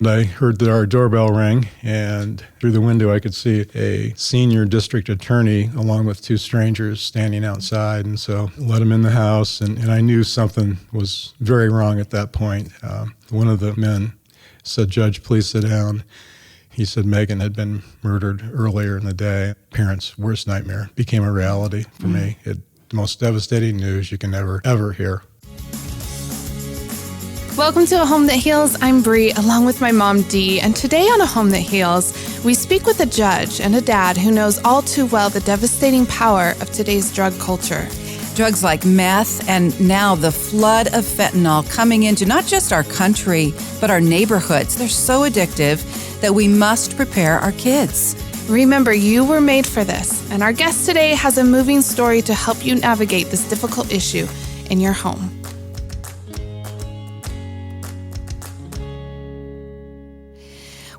I heard that our doorbell ring, and through the window I could see a senior district attorney along with two strangers standing outside. And so I let them in the house, and I knew something was very wrong at that point. One of the men said, "Judge, please sit down." He said Megan had been murdered earlier in the day. Parents' worst nightmare became a reality for me. The most devastating news you can ever hear. Welcome to A Home That Heals. I'm Bree, along with my mom, Dee. And today on A Home That Heals, we speak with a judge and a dad who knows all too well the devastating power of today's drug culture. Drugs like meth and now the flood of fentanyl coming into not just our country, but our neighborhoods. They're so addictive that we must prepare our kids. Remember, you were made for this. And our guest today has a moving story to help you navigate this difficult issue in your home.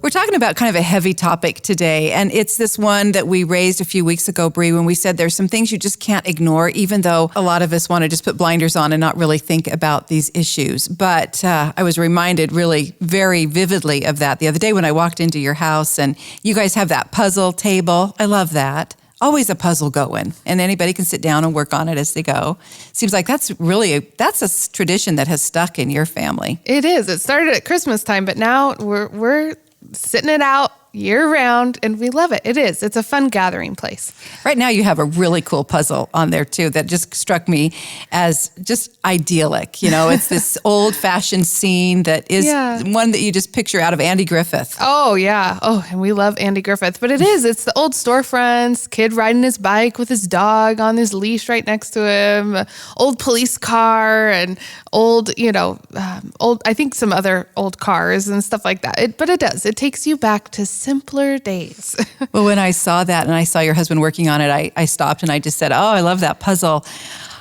We're talking about kind of a heavy topic today, and it's this one that we raised a few weeks ago, Bree, when we said there's some things you just can't ignore, even though a lot of us want to just put blinders on and not really think about these issues. But I was reminded really very vividly of that the other day when I walked into your house, and you guys have that puzzle table. I love that. Always a puzzle going, and anybody can sit down and work on it as they go. Seems like that's a tradition that has stuck in your family. It is. It started at Christmas time, but now we're sitting it out year round, and we love it. It is. It's a fun gathering place. Right now you have a really cool puzzle on there too that just struck me as just idyllic. You know, it's this old-fashioned scene that is one that you just picture out of Andy Griffith. Oh, yeah. Oh, and we love Andy Griffith. But it is. It's the old storefronts, kid riding his bike with his dog on his leash right next to him, old police car, and old, I think some other old cars and stuff like that. But it does. It takes you back to simpler days. Well, when I saw that and I saw your husband working on it, I stopped and I just said, "Oh, I love that puzzle.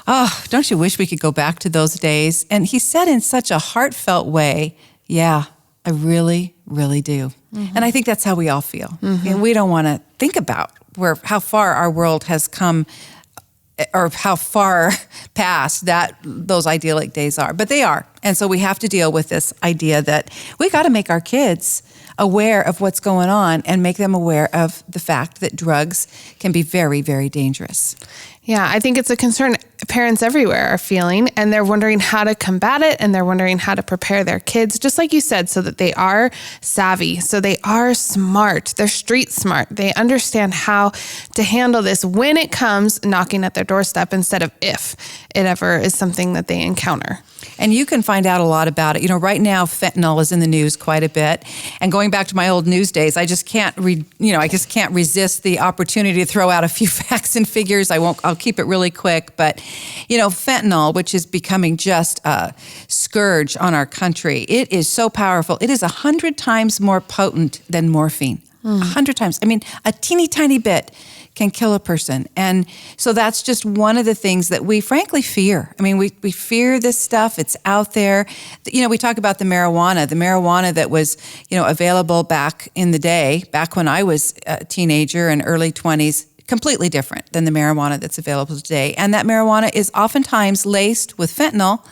Oh, don't you wish we could go back to those days?" And he said in such a heartfelt way, "Yeah, I really, really do." Mm-hmm. And I think that's how we all feel. Mm-hmm. And we don't want to think about how far our world has come or how far past those idyllic days are. But they are. And so we have to deal with this idea that we got to make our kids aware of what's going on and make them aware of the fact that drugs can be very, very dangerous. Yeah, I think it's a concern parents everywhere are feeling, and they're wondering how to combat it, and they're wondering how to prepare their kids, just like you said, so that they are savvy, so they are smart, they're street smart. They understand how to handle this when it comes knocking at their doorstep instead of if it ever is something that they encounter. And you can find out a lot about it. You know, right now, fentanyl is in the news quite a bit. And going back to my old news days, I just can't resist the opportunity to throw out a few facts and figures. I'll keep it really quick. But, fentanyl, which is becoming just a scourge on our country, it is so powerful. It is 100 times more potent than morphine. 100 times. I mean, a teeny tiny bit can kill a person. And so that's just one of the things that we frankly fear. I mean, we fear this stuff. It's out there. We talk about the marijuana that was, available back in the day, back when I was a teenager and early 20s, completely different than the marijuana that's available today. And that marijuana is oftentimes laced with fentanyl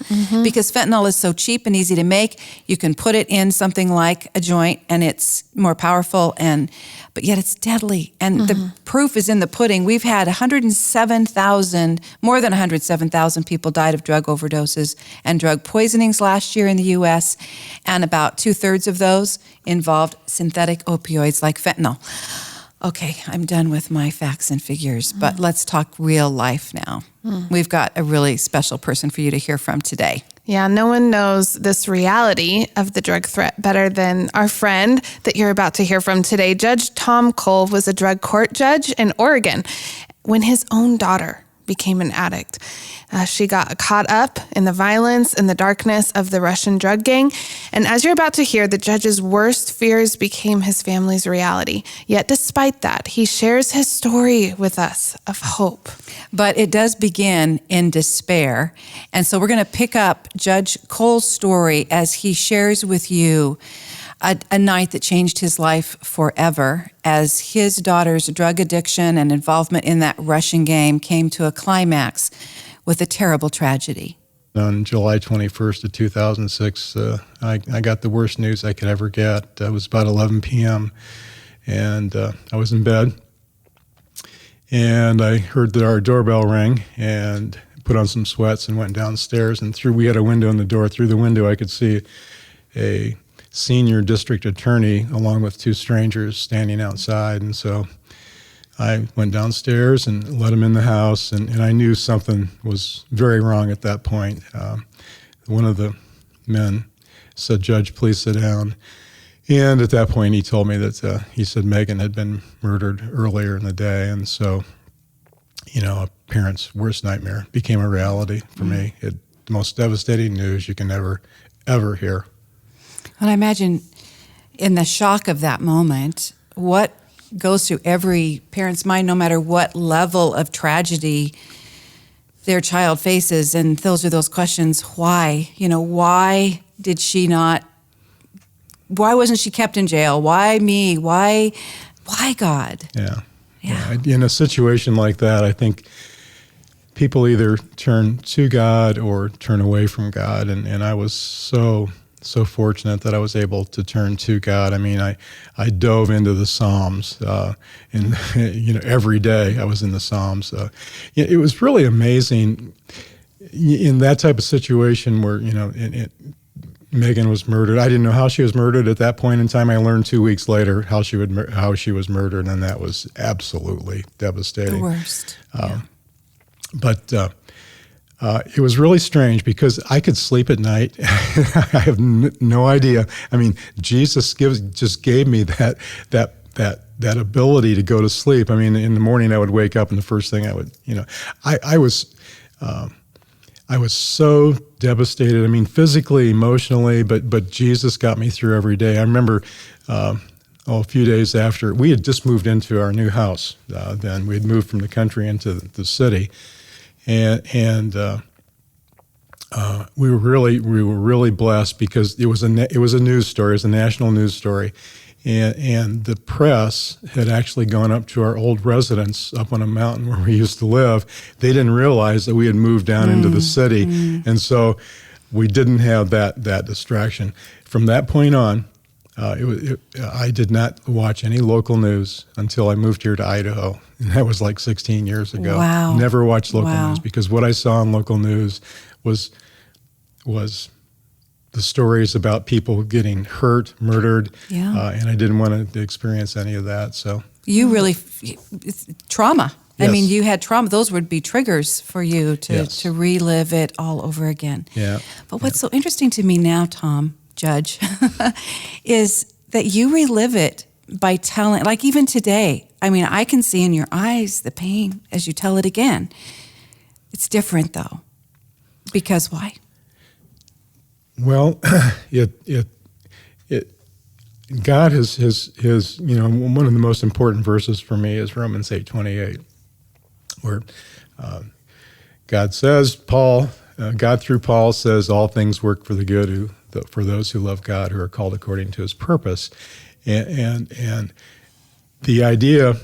because fentanyl is so cheap and easy to make. You can put it in something like a joint and it's more powerful, but yet it's deadly. And the proof is in the pudding. We've had more than 107,000 people died of drug overdoses and drug poisonings last year in the U.S. And about 2/3 of those involved synthetic opioids like fentanyl. Okay, I'm done with my facts and figures, but let's talk real life now. We've got a really special person for you to hear from today. Yeah, no one knows this reality of the drug threat better than our friend that you're about to hear from today. Judge Tom Kohl was a drug court judge in Oregon when his own daughter became an addict. She got caught up in the violence and the darkness of the Russian drug gang. And as you're about to hear, the judge's worst fears became his family's reality. Yet despite that, he shares his story with us of hope. But it does begin in despair. And so we're going to pick up Judge Kohl's story as he shares with you a night that changed his life forever as his daughter's drug addiction and involvement in that Russian game came to a climax with a terrible tragedy. On July 21st of 2006, I got the worst news I could ever get. It was about 11 p.m., and I was in bed, and I heard our doorbell ring, and put on some sweats and went downstairs. And we had a window in the door. Through the window, I could see a senior district attorney along with two strangers standing outside. And so I went downstairs and let him in the house, and I knew something was very wrong at that point. One of the men said, "Judge, please sit down." And at that point, he told me that he said Megan had been murdered earlier in the day. And so, a parent's worst nightmare became a reality for me. The most devastating news you can ever hear. And I imagine in the shock of that moment, what goes through every parent's mind, no matter what level of tragedy their child faces. And those are those questions. Why? Why did she not? Why wasn't she kept in jail? Why me? Why God? Yeah. Yeah. In a situation like that, I think people either turn to God or turn away from God. And I was so fortunate that I was able to turn to God. I mean, I dove into the Psalms, and every day I was in the Psalms. It was really amazing in that type of situation where Megan was murdered. I didn't know how she was murdered at that point in time. I learned 2 weeks later how she was murdered, and that was absolutely devastating. The worst. But it was really strange because I could sleep at night. I have no idea. I mean, Jesus just gave me that ability to go to sleep. I mean, in the morning I would wake up, and the first thing I would, I was so devastated. I mean, physically, emotionally, but Jesus got me through every day. I remember a few days after we had just moved into our new house. Then we had moved from the country into the city. And we were really blessed because it was a news story. It was a national news story, and the press had actually gone up to our old residence up on a mountain where we used to live. They didn't realize that we had moved down into the city, and so we didn't have that distraction. From that point on, I did not watch any local news until I moved here to Idaho. And that was like 16 years ago. Wow. Never watched local news because what I saw in local news was the stories about people getting hurt, murdered, and I didn't want to experience any of that. So you really trauma. Yes. I mean, you had trauma. Those would be triggers for you to relive it all over again. Yeah. But what's so interesting to me now, Tom, Judge, is that you relive it by telling, like even today, I mean, I can see in your eyes the pain as you tell it again. It's different though. Because why? Well, God has one of the most important verses for me is Romans 8:28, where God says, God through Paul says, all things work for the good for those who love God, who are called according to his purpose. And the idea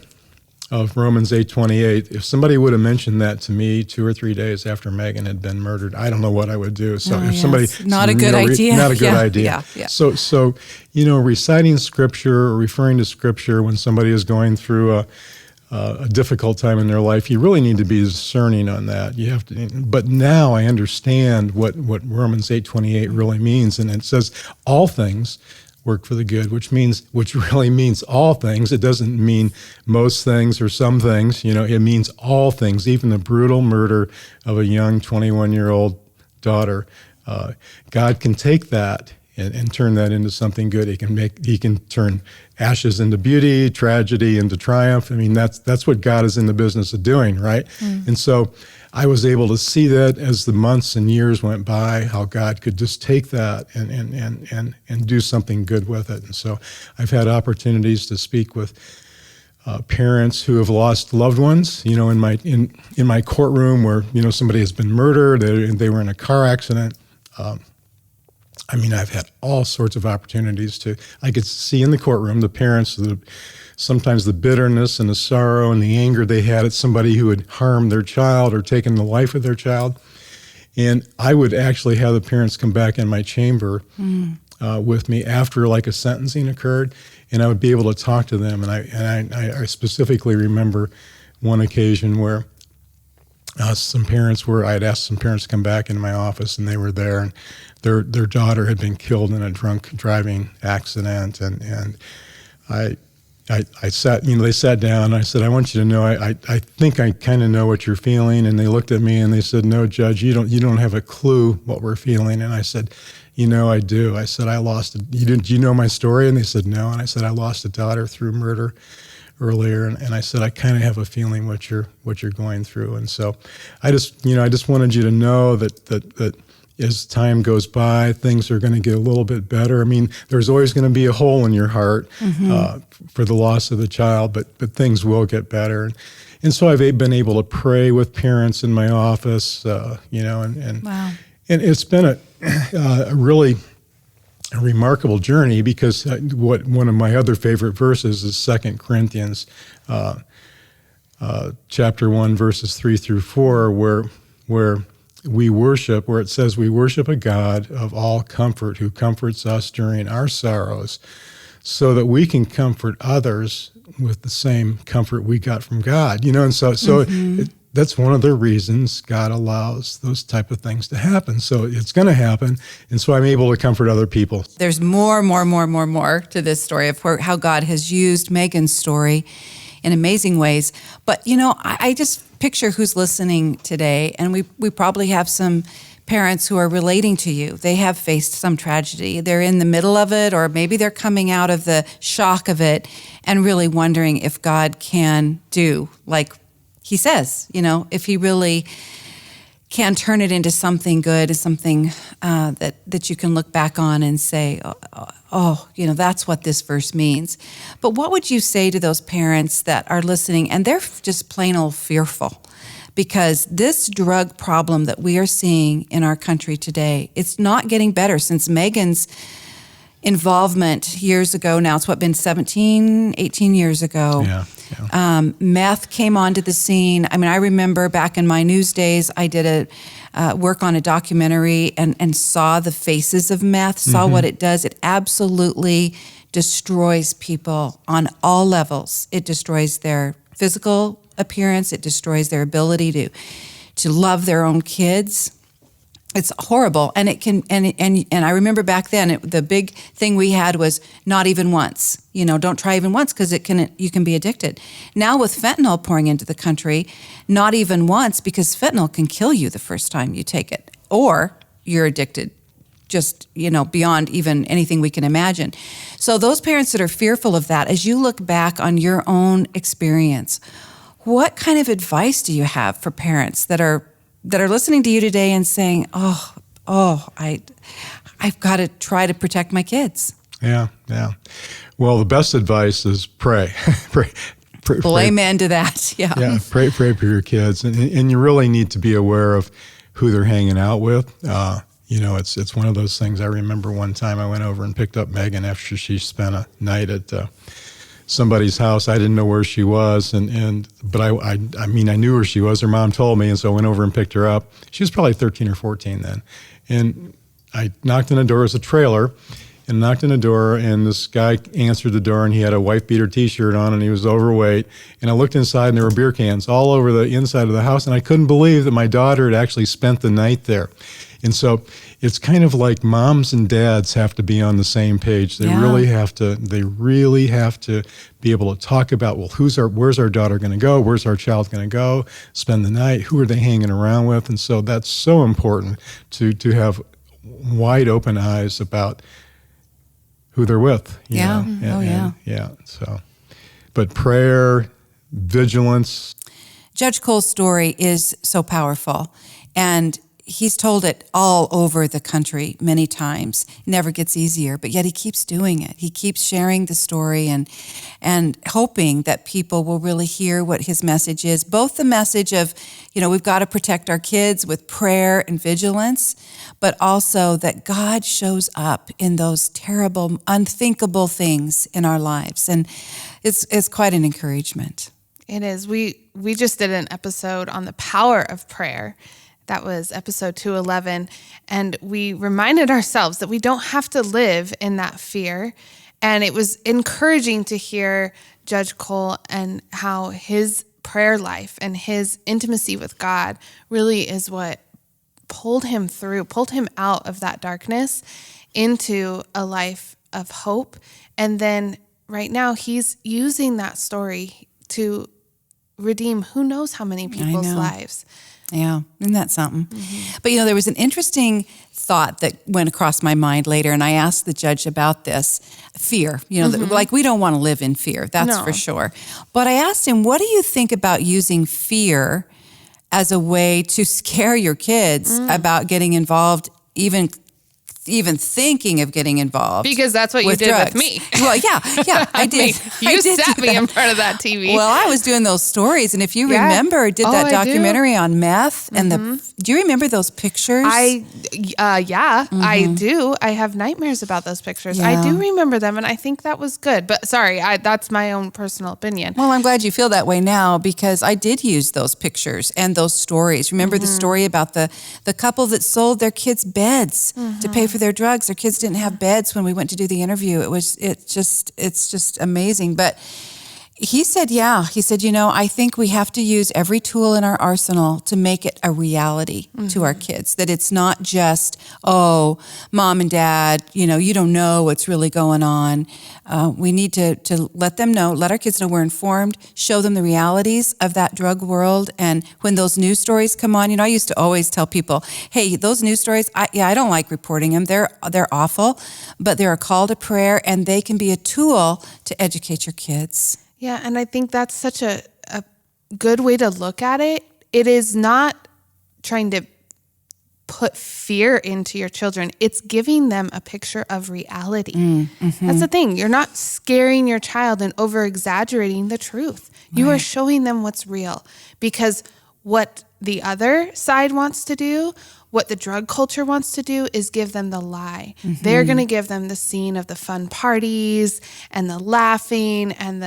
of Romans 8:28, if somebody would have mentioned that to me 2 or 3 days after Megan had been murdered, I don't know what I would do. So if somebody not a good idea. Not a good idea. Yeah. So reciting scripture or referring to scripture when somebody is going through a difficult time in their life, you really need to be discerning on that. You have to, but now I understand what Romans 8:28 really means, and it says all things work for the good, which really means all things. It doesn't mean most things or some things. It means all things, even the brutal murder of a young 21-year-old daughter. God can take that and turn that into something good. He can turn ashes into beauty, tragedy into triumph. I mean, that's what God is in the business of doing, right? And so I was able to see that as the months and years went by, how God could just take that and do something good with it. And so I've had opportunities to speak with parents who have lost loved ones, in my courtroom where, somebody has been murdered, they were in a car accident. I've had all sorts of opportunities I could see in the courtroom the parents, sometimes the bitterness and the sorrow and the anger they had at somebody who had harmed their child or taken the life of their child. And I would actually have the parents come back in my chamber with me after like a sentencing occurred, and I would be able to talk to them. And I specifically remember one occasion where I'd asked some parents to come back into my office, and they were there, and their daughter had been killed in a drunk driving accident, and I sat, they sat down, and I said, I want you to know, I think I kind of know what you're feeling. And they looked at me and they said, no, Judge, you don't have a clue what we're feeling. And I said, I do. I said, I lost it. Do you know my story? And they said, no. And I said, I lost a daughter through murder earlier. And I said, I kind of have a feeling what you're going through. And so I just wanted you to know that as time goes by, things are going to get a little bit better. I mean, there's always going to be a hole in your heart for the loss of the child, but things will get better. And so I've been able to pray with parents in my office, and Wow. and it's been a really remarkable journey, because one of my other favorite verses is 2 Corinthians chapter 1, verses 3 through 4, where it says we worship a God of all comfort, who comforts us during our sorrows, so that we can comfort others with the same comfort we got from God. And so that's one of the reasons God allows those type of things to happen. So it's going to happen, and so I'm able to comfort other people. There's more to this story of how God has used Megan's story in amazing ways. But, I just picture who's listening today, and we probably have some parents who are relating to you. They have faced some tragedy. They're in the middle of it, or maybe they're coming out of the shock of it and really wondering if God can do, like he says, if he really can turn it into something good, something that you can look back on and say, that's what this verse means. But what would you say to those parents that are listening and they're just plain old fearful? Because this drug problem that we are seeing in our country today, it's not getting better since Megan's involvement years ago. Now it's been 17, 18 years ago. Yeah. Meth came onto the scene. I mean, I remember back in my news days, I did work on a documentary and saw the faces of meth, saw what it does. It absolutely destroys people on all levels. It destroys their physical appearance. It destroys their ability to love their own kids. It's horrible, and it can. And I remember back then, the big thing we had was not even once. Don't try even once, because you can be addicted. Now with fentanyl pouring into the country, not even once, because fentanyl can kill you the first time you take it, or you're addicted, just beyond even anything we can imagine. So those parents that are fearful of that, as you look back on your own experience, what kind of advice do you have for parents that are listening to you today and saying, I've got to try to protect my kids? Yeah. Well, the best advice is pray. pray. Well, amen to that. Yeah. Yeah, pray for your kids. And you really need to be aware of who they're hanging out with. It's one of those things. I remember one time I went over and picked up Megan after she spent a night at somebody's house. I didn't know where she was, but I knew where she was. Her mom told me, and so I went over and picked her up. She was probably 13 or 14 then. And I knocked on the door. It was a trailer, and knocked on the door, and this guy answered the door, and he had a wife beater T-shirt on, and he was overweight. And I looked inside, and there were beer cans all over the inside of the house, and I couldn't believe that my daughter had actually spent the night there. And so it's kind of like moms and dads have to be on the same page. They really have to be able to talk about, well, where's our daughter going to go? Where's our child going to go? Spend the night? Who are they hanging around with? And so that's so important to have wide open eyes about who they're with. You know? So, but prayer, vigilance. Judge Kohl's story is so powerful, and he's told it all over the country many times. It never gets easier, but yet he keeps doing it. He keeps sharing the story and hoping that people will really hear what his message is. Both the message of, we've got to protect our kids with prayer and vigilance, but also that God shows up in those terrible, unthinkable things in our lives. And it's quite an encouragement. It is. We just did an episode on the power of prayer That was episode 211. And we reminded ourselves that we don't have to live in that fear. And it was encouraging to hear Judge Kohl and how his prayer life and his intimacy with God really is what pulled him out of that darkness into a life of hope. And then right now he's using that story to redeem who knows how many people's lives. Yeah, isn't that something? Mm-hmm. But, there was an interesting thought that went across my mind later, and I asked the judge about this. Fear, like we don't want to live in fear, that's for sure. But I asked him, what do you think about using fear as a way to scare your kids about getting involved, even thinking of getting involved? Because that's what you did drugs. with me. Well, yeah, I did. You sat me in front of that TV. Well, I was doing those stories, and if you remember, did that documentary on meth, and do you remember those pictures? I do. I have nightmares about those pictures. Yeah. I do remember them, and I think that was good. But sorry, that's my own personal opinion. Well, I'm glad you feel that way now, because I did use those pictures and those stories. Remember the story about the couple that sold their kids' beds to pay for their drugs. Their kids didn't have beds when we went to do the interview. It's just amazing. But he said, I think we have to use every tool in our arsenal to make it a reality to our kids, that it's not just, oh, mom and dad, you don't know what's really going on. We need to let them know, let our kids know we're informed, show them the realities of that drug world. And when those news stories come on, I used to always tell people, hey, those news stories, I don't like reporting them. They're awful, but they're a call to prayer, and they can be a tool to educate your kids. Yeah, and I think that's such a good way to look at it. It is not trying to put fear into your children. It's giving them a picture of reality. That's the thing. You're not scaring your child and over-exaggerating the truth. You are showing them what's real, because what the other side wants to do, what the drug culture wants to do, is give them the lie. They're going to give them the scene of the fun parties and the laughing and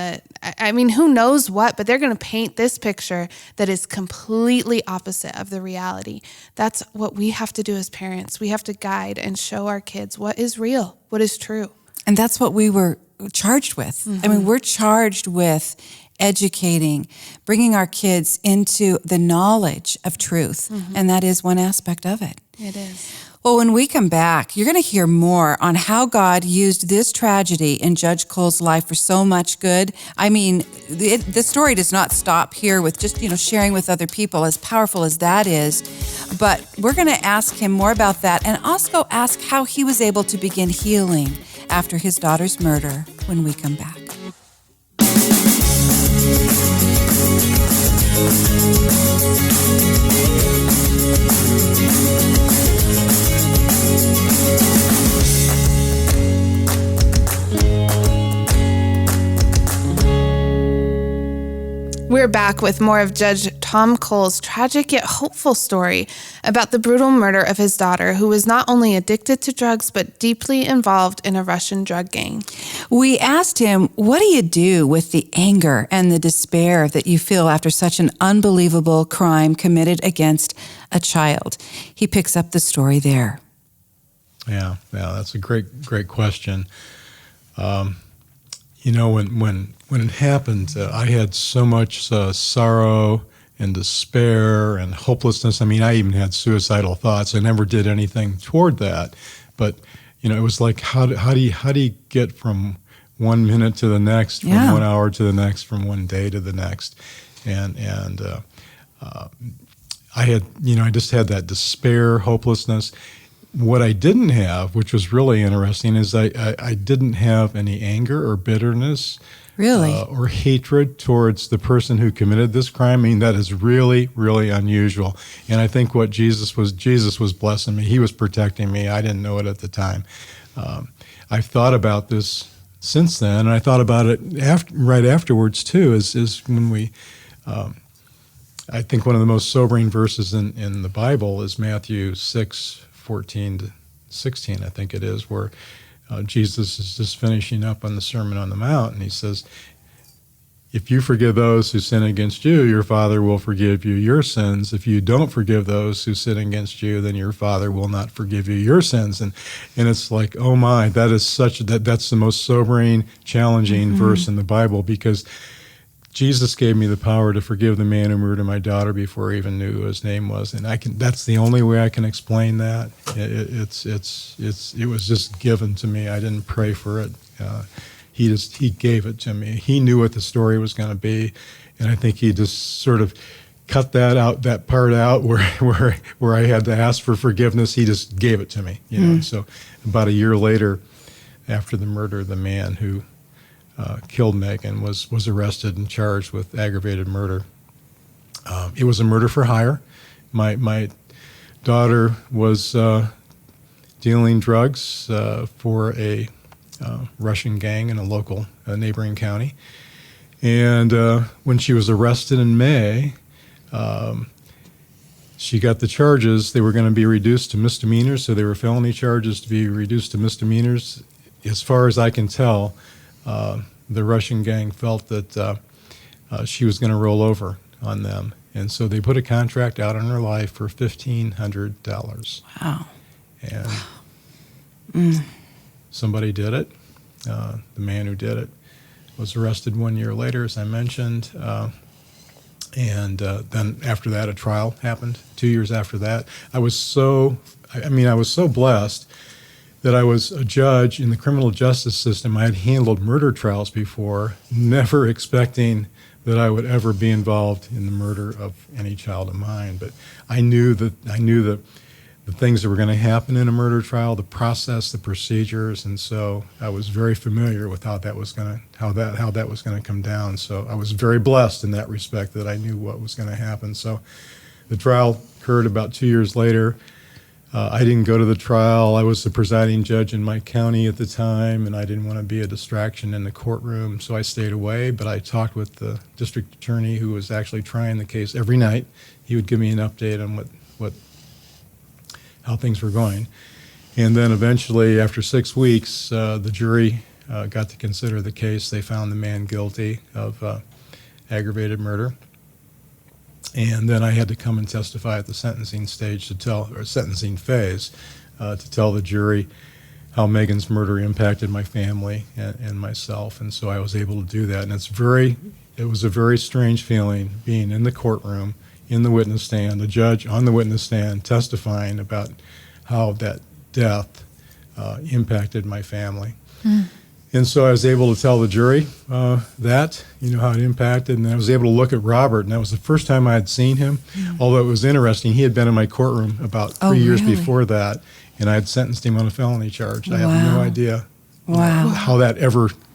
who knows what, but they're going to paint this picture that is completely opposite of the reality. That's what we have to do as parents. We have to guide and show our kids what is real, what is true. And that's what we were charged with. We're charged with educating, bringing our kids into the knowledge of truth. And that is one aspect of it. It is. Well, when we come back, you're going to hear more on how God used this tragedy in Judge Kohl's life for so much good. The story does not stop here with just, sharing with other people, as powerful as that is. But we're going to ask him more about that, and also ask how he was able to begin healing after his daughter's murder when we come back. We're back with more of Judge Tom Kohl's tragic yet hopeful story about the brutal murder of his daughter, who was not only addicted to drugs, but deeply involved in a Russian drug gang. We asked him, what do you do with the anger and the despair that you feel after such an unbelievable crime committed against a child? He picks up the story there. Yeah, that's a great question. When it happened, I had so much sorrow and despair and hopelessness. I even had suicidal thoughts. I never did anything toward that, but it was like, how do you get from 1 minute to the next, from 1 hour to the next, from one day to the next, and I had I just had that despair, hopelessness. What I didn't have, which was really interesting, is I didn't have any anger or bitterness, really, or hatred towards the person who committed this crime. That is really, really unusual. And I think what Jesus was blessing me. He was protecting me. I didn't know it at the time. I've thought about this since then, and I thought about it right afterwards too. Is when we. I think one of the most sobering verses in the Bible is Matthew 6:14 to 16, I think it is, where Jesus is just finishing up on the Sermon on the Mount, and he says, if you forgive those who sin against you, your Father will forgive you your sins. If you don't forgive those who sin against you, then your Father will not forgive you your sins. And it's like, oh my, that's the most sobering, challenging verse in the Bible, because Jesus gave me the power to forgive the man who murdered my daughter before I even knew who his name was, and that's the only way I can explain that. It was just given to me. I didn't pray for it. He gave it to me. He knew what the story was going to be, and I think he just sort of cut that part out where I had to ask for forgiveness. He just gave it to me, you know. So about a year later, after the murder, the man who killed Megan was arrested and charged with aggravated murder. It was a murder for hire. My daughter was dealing drugs for a Russian gang in a local neighboring county. And when she was arrested in May, she got the charges. They were going to be reduced to misdemeanors, so they were felony charges to be reduced to misdemeanors. As far as I can tell, the Russian gang felt that she was going to roll over on them. And so they put a contract out on her life for $1,500. Wow. And somebody did it. The man who did it was arrested 1 year later, as I mentioned. And then after that, a trial happened. 2 years after that, I was so blessed that I was a judge in the criminal justice system. I had handled murder trials before, never expecting that I would ever be involved in the murder of any child of mine. But I knew the things that were going to happen in a murder trial, the process, the procedures, and so I was very familiar with how that was going to come down. So I was very blessed in that respect that I knew what was going to happen. So the trial occurred about 2 years later. I didn't go to the trial. I was the presiding judge in my county at the time, and I didn't want to be a distraction in the courtroom, so I stayed away. But I talked with the district attorney who was actually trying the case every night. He would give me an update on how things were going. And then eventually, after 6 weeks, the jury got to consider the case. They found the man guilty of aggravated murder. And then I had to come and testify at the sentencing phase to tell the jury how Megan's murder impacted my family and myself. And so I was able to do that. And it was a very strange feeling being in the courtroom, in the witness stand, the judge on the witness stand testifying about how that death impacted my family. And so I was able to tell the jury that, how it impacted. And then I was able to look at Robert, and that was the first time I had seen him. Although it was interesting, he had been in my courtroom about 3 years before that, and I had sentenced him on a felony charge. I have no idea how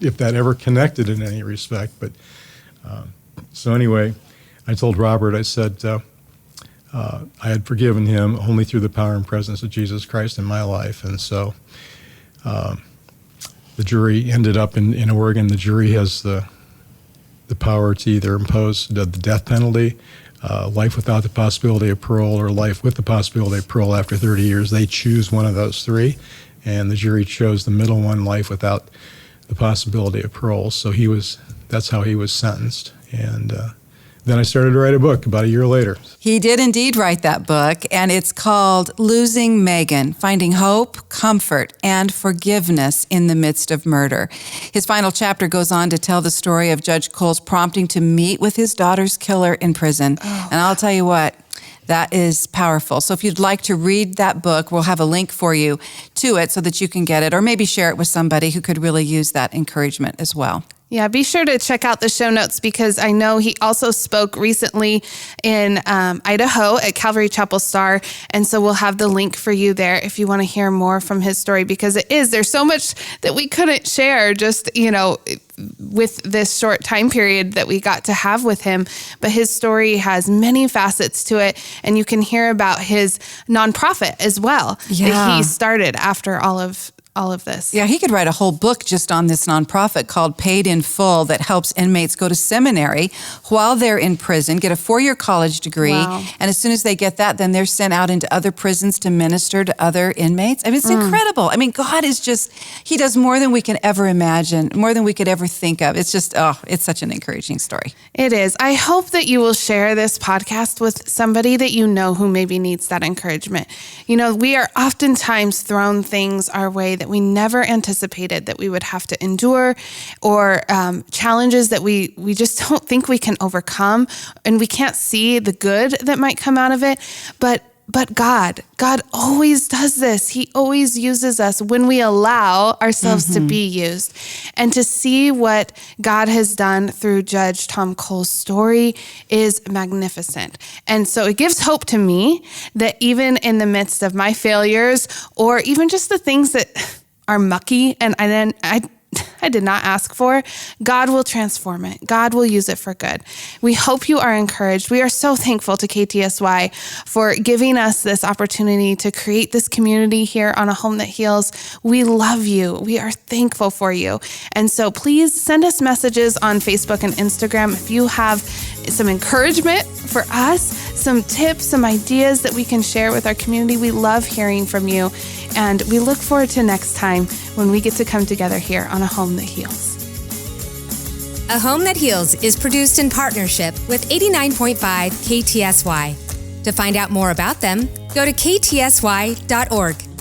if that ever connected in any respect. But so anyway, I told Robert, I said, I had forgiven him only through the power and presence of Jesus Christ in my life. And so the jury ended up in Oregon. The jury has the power to either impose the death penalty, life without the possibility of parole, or life with the possibility of parole after 30 years. They choose one of those three, and the jury chose the middle one, life without the possibility of parole. So that's how he was sentenced. And then I started to write a book about a year later. He did indeed write that book, and it's called Losing Megan, Finding Hope, Comfort, and Forgiveness in the Midst of Murder. His final chapter goes on to tell the story of Judge Kohl's prompting to meet with his daughter's killer in prison. And I'll tell you what, that is powerful. So if you'd like to read that book, we'll have a link for you to it so that you can get it, or maybe share it with somebody who could really use that encouragement as well. Yeah, be sure to check out the show notes, because I know he also spoke recently in Idaho at Calvary Chapel Star. And so we'll have the link for you there if you want to hear more from his story, because there's so much that we couldn't share just, with this short time period that we got to have with him. But his story has many facets to it. And you can hear about his nonprofit as well that he started after all of all of this. Yeah, he could write a whole book just on this nonprofit called Paid in Full that helps inmates go to seminary while they're in prison, get a 4-year college degree. Wow. And as soon as they get that, then they're sent out into other prisons to minister to other inmates. I mean, it's incredible. I mean, God is just, he does more than we can ever imagine, more than we could ever think of. It's just, it's such an encouraging story. It is. I hope that you will share this podcast with somebody that you know who maybe needs that encouragement. You know, we are oftentimes thrown things our way that we never anticipated that we would have to endure, or challenges that we just don't think we can overcome, and we can't see the good that might come out of it. But God always does this. He always uses us when we allow ourselves to be used. And to see what God has done through Judge Tom Kohl's story is magnificent. And so it gives hope to me that even in the midst of my failures, or even just the things that are mucky and I did not ask for, God will transform it. God will use it for good. We hope you are encouraged. We are so thankful to KTSY for giving us this opportunity to create this community here on A Home That Heals. We love you. We are thankful for you. And so please send us messages on Facebook and Instagram if you have some encouragement for us, some tips, some ideas that we can share with our community. We love hearing from you. And we look forward to next time when we get to come together here on A Home That Heals. A Home That Heals is produced in partnership with 89.5 KTSY. To find out more about them, go to ktsy.org.